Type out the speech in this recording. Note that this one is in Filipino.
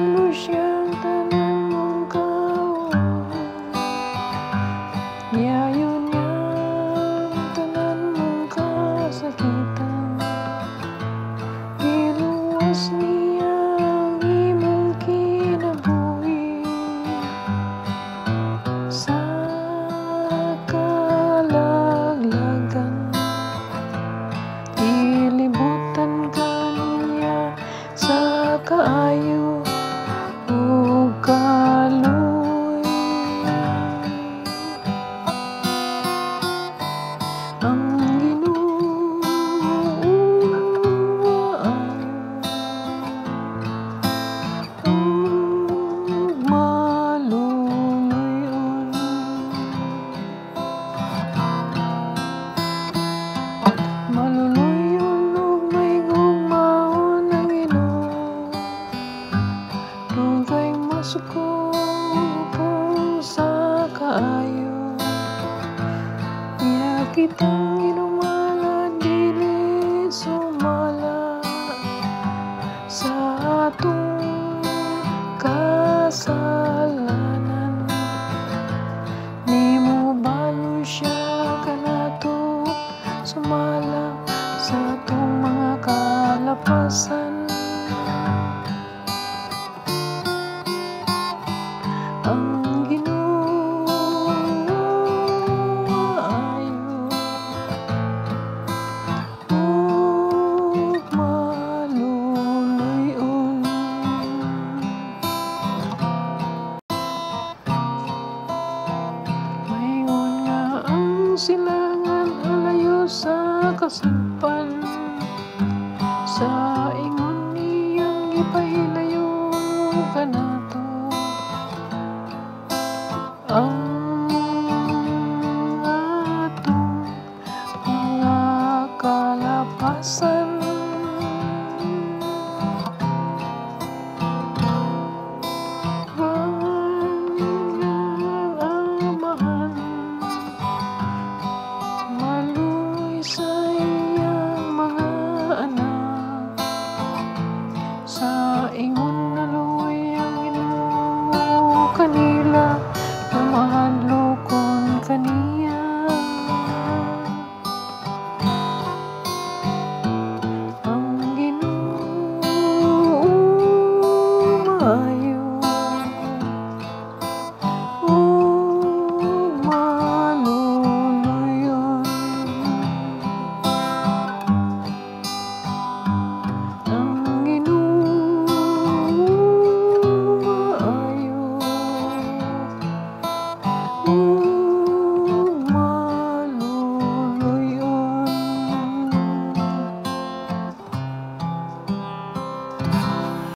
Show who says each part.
Speaker 1: balo siyang tanan mong kaon. Yayon niyang tanan mong kasakitan. Giluwas niya ang imong kinabuhi sa kalaglagan. Ilibutan ka niya sa kaayo ug kaluy. Ang Ginoo ug maluluyon. Maluluyon ug may gugmaon ang Ginoo. Dugay masukupong sa kaayo. Iya kitang ginumala dili sumala sa atong kasalanan. Nimo balo siya kanato sumala sa atong mga kalapasan. Ang Ginoo maayo ug maluluyon. Maingon nga ang silangan alayo sa kasampan. Sa ingon niyang ipahilayo ka na.